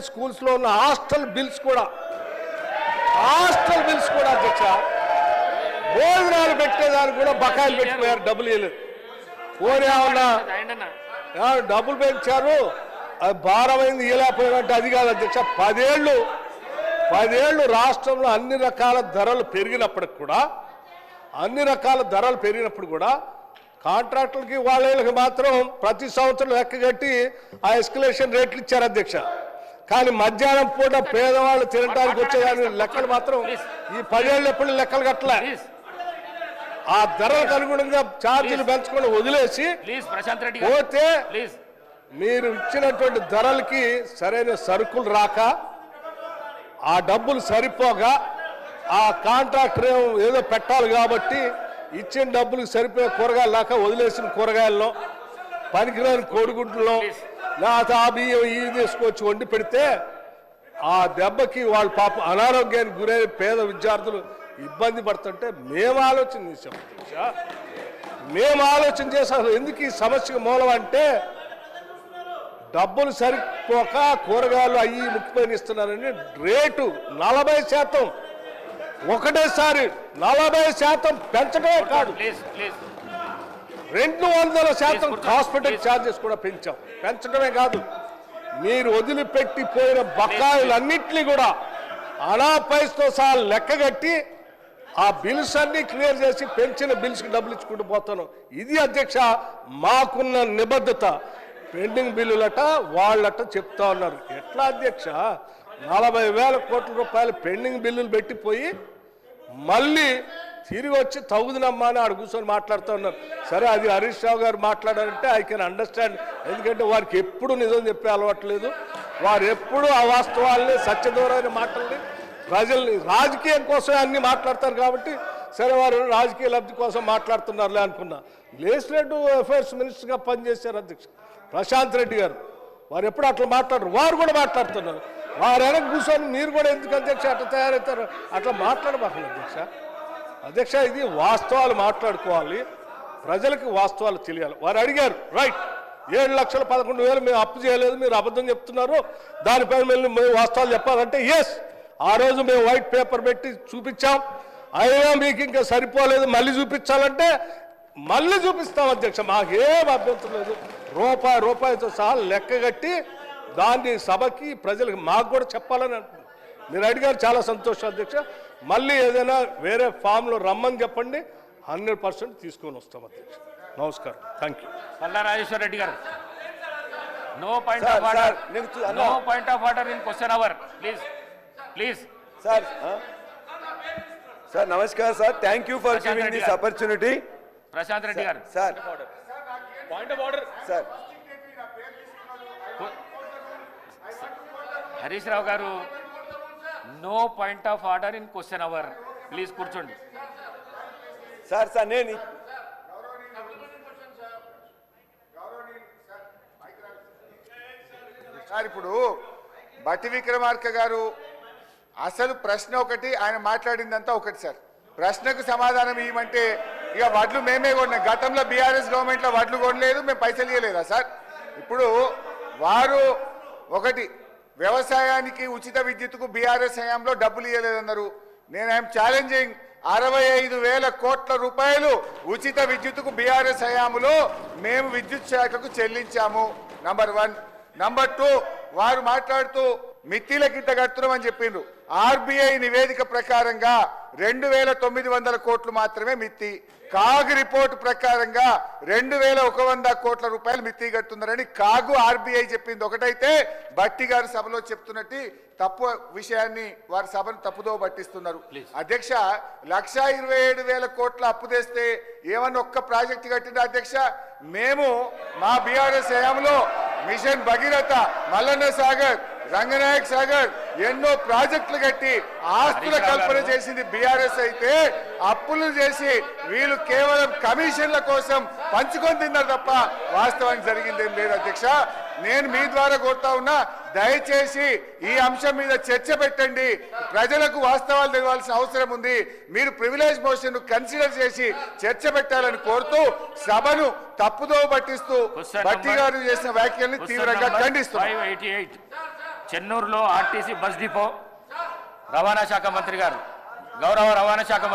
Schools లో ఉన్న hostel bills కూడా అధ్యక్ష భోజనాలు పెట్టేదానికి కూడా బకాయిలు పెట్టిపోయారు, డబ్బులు ఇవ్వలేదు. పోనీ ఏమన్నా డబ్బులు పెంచారు, అది భారమైంది ఇవ్వలేకపోయినట్టు అది కాదు అధ్యక్ష. 10 ఏళ్ళు రాష్ట్రంలో అన్ని రకాల ధరలు పెరిగినప్పుడు కూడా కాంట్రాక్టులకి వాళ్ళకి మాత్రం ప్రతి సంవత్సరం లెక్క కట్టి ఆ ఎస్కలేషన్ రేట్లు ఇచ్చారు అధ్యక్ష. కానీ మధ్యాహ్నం పూట పేదవాళ్ళు తినడానికి వచ్చేదాని లెక్కలు మాత్రం ఈ 10 ఏళ్ళు ఎప్పుడు లెక్కలు కట్టలే. ఆ ధరలకు అనుగుణంగా ఛార్జీలు పెంచుకొని వదిలేసి పోతే మీరు ఇచ్చినటువంటి ధరలకి సరైన సరుకులు రాక, ఆ డబ్బులు సరిపోగా, ఆ కాంట్రాక్టర్ ఏదో పెట్టాలి కాబట్టి ఇచ్చిన డబ్బులకు సరిపోయే కూరగాయలు లేక వదిలేసిన కూరగాయల్లో పనికిరాని కోడిగుడ్లలో లేకపోతే ఆ బియ్యం ఇవి తీసుకొచ్చి వండి పెడితే ఆ దెబ్బకి వాళ్ళు పాప అనారోగ్యానికి గురైన పేద విద్యార్థులు ఇబ్బంది పడుతుంటే మేము ఆలోచన చేసాం అధ్యక్ష. అసలు ఎందుకు ఈ సమస్యకు మూలం అంటే డబ్బులు సరిపోక కూరగాయలు అయ్యి ముక్కిపోయిన ఇస్తున్నారని రేటు 40% ఒకటేసారి 40% పెంచడమే కాదు, 200% హాస్పిటల్ ఛార్జెస్ కూడా పెంచడమే కాదు, మీరు వదిలిపెట్టిపోయిన బకాయిలన్నింటినీ కూడా అనాపైస్తో సహా లెక్కగట్టి ఆ బిల్స్ అన్ని క్లియర్ చేసి పెంచిన బిల్స్కి డబ్బులు ఇచ్చుకుంటూ పోతాను. ఇది అధ్యక్ష మాకున్న నిబద్ధత. పెండింగ్ బిల్లులట వాళ్ళట చెప్తా ఉన్నారు. ఎట్లా అధ్యక్ష 40,000 కోట్ల రూపాయలు పెండింగ్ బిల్లులు పెట్టిపోయి మళ్ళీ తిరిగి వచ్చి తగుదనమ్మా అని ఆడ కూర్చొని మాట్లాడుతూ ఉన్నారు. సరే, అది హరీష్ రావు గారు మాట్లాడారంటే ఐ కెన్ అండర్స్టాండ్. ఎందుకంటే వారికి ఎప్పుడు నిజం చెప్పే అలవాట్లేదు, వారు ఎప్పుడు అవాస్తవాల్ని సత్యదూరమైన మాటల్ని ప్రజల్ని రాజకీయం కోసం అన్ని మాట్లాడతారు కాబట్టి సరే వారు రాజకీయ లబ్ధి కోసం మాట్లాడుతున్నారులే అనుకున్నా. లెజిస్లేటివ్ అఫైర్స్ మినిస్టర్గా పనిచేశారు అధ్యక్ష ప్రశాంత్ రెడ్డి గారు. వారు ఎప్పుడు అట్లా మాట్లాడరు, వారు కూడా మాట్లాడుతున్నారు. వారు వెనక కూర్చొని మీరు కూడా ఎందుకు అధ్యక్ష అట్లా తయారవుతారు? అట్లా మాట్లాడబాకండి అధ్యక్ష. ఇది వాస్తవాలు మాట్లాడుకోవాలి, ప్రజలకు వాస్తవాలు తెలియాలి. వారు అడిగారు, రైట్, 7,11,000 మేము అప్పు చేయలేదు, మీరు అబద్ధం చెప్తున్నారు, దానిపైన మేము వాస్తవాలు చెప్పాలంటే ఎస్, ఆ రోజు మేము వైట్ పేపర్ పెట్టి చూపించాం, అయినా మీకు ఇంకా సరిపోలేదు, మళ్ళీ చూపించాలంటే మళ్ళీ చూపిస్తాం అధ్యక్ష. మాకేం అభ్యంతరం లేదు. రూపాయితో సహా లెక్కగట్టి దాన్ని సభకి ప్రజలకు మాకు కూడా చెప్పాలని అనుకుంటున్నాను. మీరు అడిగారు, చాలా సంతోషం అధ్యక్ష. మళ్ళీ ఏదైనా వేరే ఫామ్లో రమ్మని చెప్పండి, 100% తీసుకొని వస్తాం అధ్యక్ష. నమస్కారం, thank you. Palla Rajeshwara Reddy garu, no point of order in question hour, please. Sir నమస్కారం sir, thank you for giving this opportunity. Prashanth Reddy garu, sir point of order. Sir Harish Rao garu, no point of order in question hour, please కూర్చోండి. Sir నేను sir ఇప్పుడు బట్టి విక్రమార్క గారు అసలు ప్రశ్న ఒకటి, ఆయన మాట్లాడిందంతా ఒకటి సార్. ప్రశ్నకు సమాధానం ఇవ్వమంటే ఇక వడ్లు మేమే కొన్నాం, గతంలో బీఆర్ఎస్ గవర్నమెంట్లో వడ్లు కొనలేదు, మేము పైసలు ఇవ్వలేదా సార్? ఇప్పుడు వారు ఒకటి వ్యవసాయానికి ఉచిత విద్యుత్తుకు బీఆర్ఎస్ హయాంలో డబ్బులు ఇవ్వలేదన్నారు. నేను ఐఎమ్ ఛాలెంజింగ్, 65,000 కోట్ల రూపాయలు ఉచిత విద్యుత్తుకు బీఆర్ఎస్ హయాంలో మేము విద్యుత్ శాఖకు చెల్లించాము, నంబర్ 1. నంబర్ 2, వారు మాట్లాడుతూ మిత్తిలకి ఇంత కడుతున్నామని చెప్పిండ్రు. ఆర్బీఐ నివేదిక ప్రకారంగా 2,900 కోట్లు మాత్రమే మిత్తి. కాగ్ రిపోర్టు ప్రకారంగా 2,100 కోట్ల రూపాయలు మిత్తి కడుతున్నారని కాగు ఆర్బీఐ చెప్పింది ఒకటైతే, బట్టి గారు సభలో చెప్తున్నట్టు తప్పు విషయాన్ని వారి సభను తప్పుదో పట్టిస్తున్నారు. అధ్యక్ష, 1,27,000 కోట్ల అప్పు తెస్తే ఏమన్నా ఒక్క ప్రాజెక్టు కట్టిందా అధ్యక్ష? మేము మా బీఆర్ఎస్ హయాంలో మిషన్ భగీరథ, మల్లన్న సాగర్, రంగనాయక్ సాగర్ ఎన్నో ప్రాజెక్టులు కట్టి ఆస్తుల కల్పన చేసింది బీఆర్ఎస్ అయితే, అప్పులు చేసి వీళ్ళు కేవలం కమిషన్ల కోసం పంచుకొని తిన్నారు తప్ప వాస్తవానికి జరిగిందేం లేదు అధ్యక్ష. నేను మీ ద్వారా కోరుతా ఉన్నా, దయచేసి ఈ అంశం మీద చర్చ పెట్టండి. ప్రజలకు వాస్తవాలు తెలియాల్సిన అవసరం ఉంది. మీరు ప్రివిలేజ్ మోషన్ కన్సిడర్ చేసి చర్చ పెట్టాలని కోరుతూ సభను తప్పుదో పట్టిస్తూ బట్టి గారు చేసిన వ్యాఖ్యల్ని తీవ్రంగా ఖండిస్తున్నారు. చెన్నూరులో ఆర్టీసీ బస్ డిపో రవాణా శాఖ మంత్రి గారు, గౌరవ రవాణా శాఖ మంత్రి